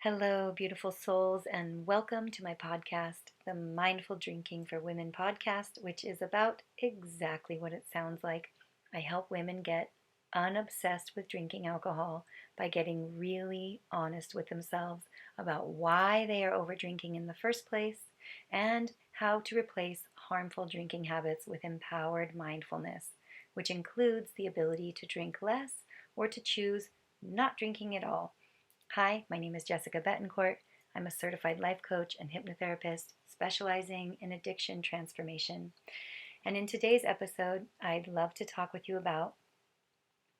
Hello, beautiful souls, and welcome to my podcast, the Mindful Drinking for Women podcast, which is about exactly what it sounds like. I help women get unobsessed with drinking alcohol by getting really honest with themselves about why they are over drinking in the first place and how to replace harmful drinking habits with empowered mindfulness, which includes the ability to drink less or to choose not drinking at all. Hi, my name is Jessica Betancourt. I'm a certified life coach and hypnotherapist specializing in addiction transformation. And in today's episode, I'd love to talk with you about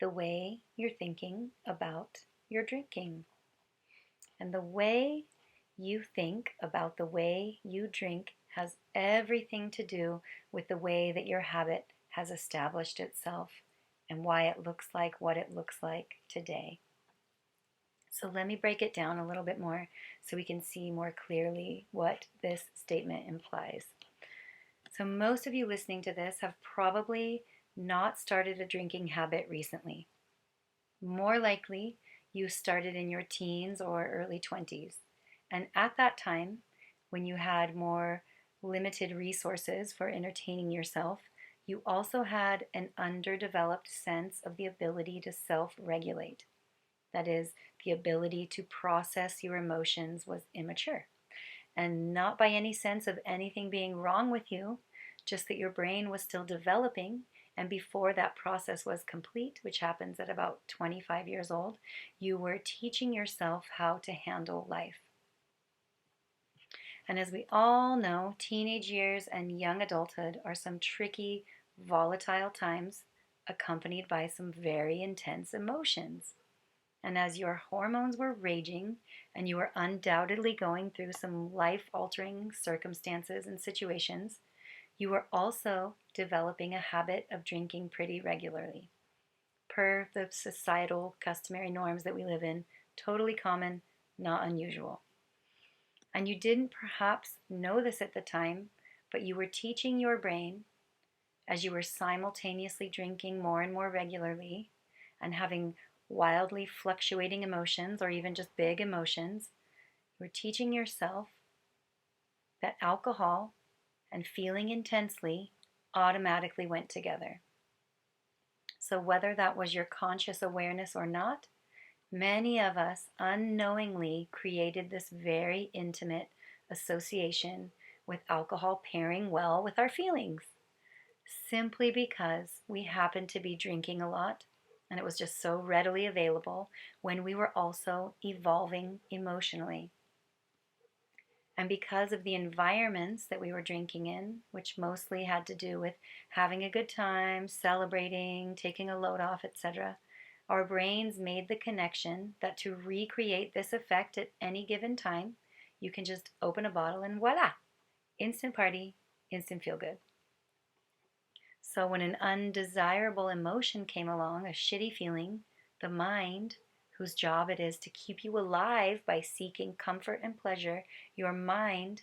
the way you're thinking about your drinking. And the way you think about the way you drink has everything to do with the way that your habit has established itself and why it looks like what it looks like today. So let me break it down a little bit more so we can see more clearly what this statement implies. So most of you listening to this have probably not started a drinking habit recently. More likely, you started in your teens or early 20s. And at that time, when you had more limited resources for entertaining yourself, you also had an underdeveloped sense of the ability to self-regulate. That is, the ability to process your emotions was immature. And not by any sense of anything being wrong with you, just that your brain was still developing. And before that process was complete, which happens at about 25 years old, you were teaching yourself how to handle life. And as we all know, teenage years and young adulthood are some tricky, volatile times accompanied by some very intense emotions. And as your hormones were raging and you were undoubtedly going through some life-altering circumstances and situations, you were also developing a habit of drinking pretty regularly. Per the societal customary norms that we live in, totally common, not unusual. And you didn't perhaps know this at the time, but you were teaching your brain, as you were simultaneously drinking more and more regularly and having wildly fluctuating emotions or even just big emotions, you're teaching yourself that alcohol and feeling intensely automatically went together. So whether that was your conscious awareness or not, many of us unknowingly created this very intimate association with alcohol pairing well with our feelings, simply because we happened to be drinking a lot and it was just so readily available when we were also evolving emotionally. And because of the environments that we were drinking in, which mostly had to do with having a good time, celebrating, taking a load off, etc., our brains made the connection that to recreate this effect at any given time, you can just open a bottle and voila, instant party, instant feel good. So when an undesirable emotion came along, a shitty feeling, the mind, whose job it is to keep you alive by seeking comfort and pleasure, your mind,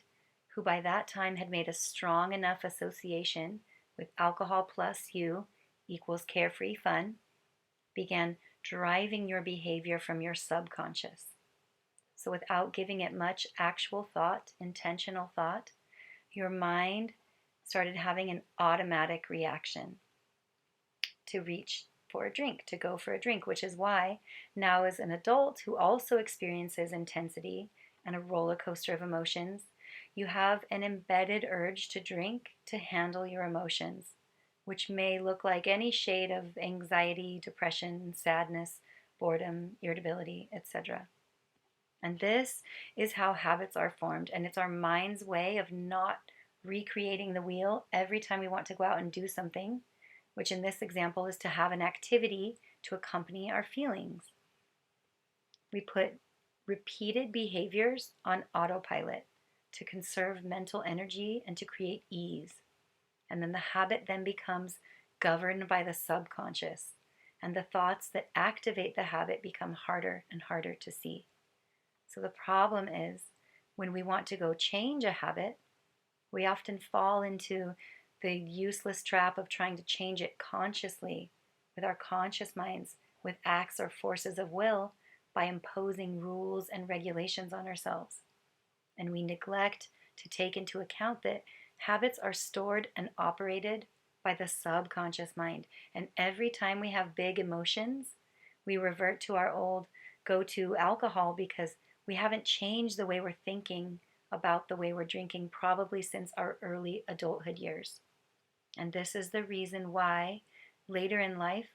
who by that time had made a strong enough association with alcohol plus you equals carefree fun, began driving your behavior from your subconscious. So without giving it much actual thought, intentional thought, your mind started having an automatic reaction to reach for a drink, to go for a drink, which is why now, as an adult who also experiences intensity and a roller coaster of emotions, you have an embedded urge to drink to handle your emotions, which may look like any shade of anxiety, depression, sadness, boredom, irritability, etc. And this is how habits are formed, and it's our mind's way of not recreating the wheel every time we want to go out and do something, which in this example is to have an activity to accompany our feelings. We put repeated behaviors on autopilot to conserve mental energy and to create ease. And then the habit then becomes governed by the subconscious, and the thoughts that activate the habit become harder and harder to see. So the problem is when we want to go change a habit, we often fall into the useless trap of trying to change it consciously with our conscious minds, with acts or forces of will, by imposing rules and regulations on ourselves. And we neglect to take into account that habits are stored and operated by the subconscious mind. And every time we have big emotions, we revert to our old go to alcohol because we haven't changed the way we're thinking about the way we're drinking, probably since our early adulthood years. And this is the reason why later in life,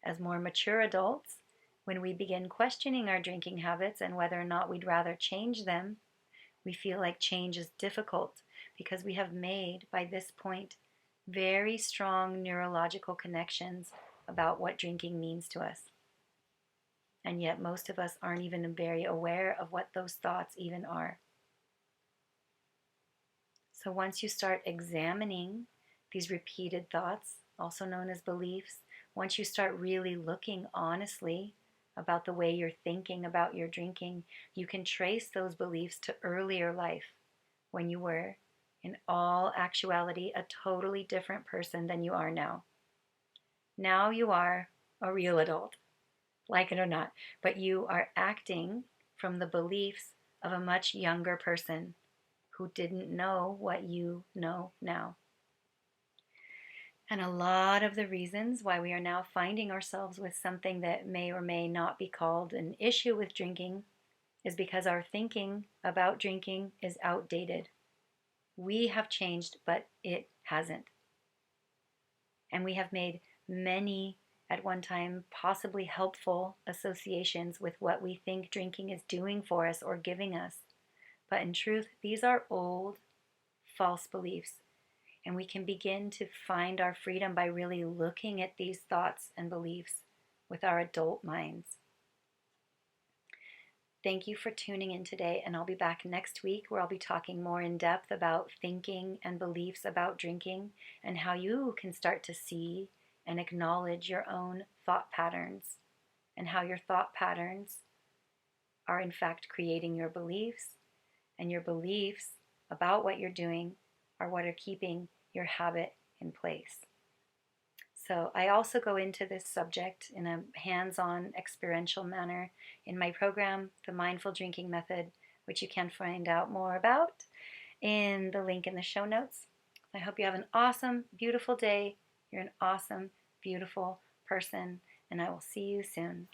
as more mature adults, when we begin questioning our drinking habits and whether or not we'd rather change them, we feel like change is difficult because we have made, by this point, very strong neurological connections about what drinking means to us. And yet, most of us aren't even very aware of what those thoughts even are. So, once you start examining these repeated thoughts, also known as beliefs, once you start really looking honestly about the way you're thinking about your drinking, you can trace those beliefs to earlier life when you were, in all actuality, a totally different person than you are now. Now you are a real adult, like it or not, but you are acting from the beliefs of a much younger person who didn't know what you know now. And a lot of the reasons why we are now finding ourselves with something that may or may not be called an issue with drinking is because our thinking about drinking is outdated. We have changed, but it hasn't. And we have made many, at one time, possibly helpful associations with what we think drinking is doing for us or giving us. But in truth, these are old, false beliefs. And we can begin to find our freedom by really looking at these thoughts and beliefs with our adult minds. Thank you for tuning in today, and I'll be back next week where I'll be talking more in depth about thinking and beliefs about drinking and how you can start to see and acknowledge your own thought patterns and how your thought patterns are in fact creating your beliefs, and your beliefs about what you're doing are what are keeping your habit in place. So I also go into this subject in a hands-on experiential manner in my program, The Mindful Drinking Method, which you can find out more about in the link in the show notes. I hope you have an awesome, beautiful day. You're an awesome, beautiful person, and I will see you soon.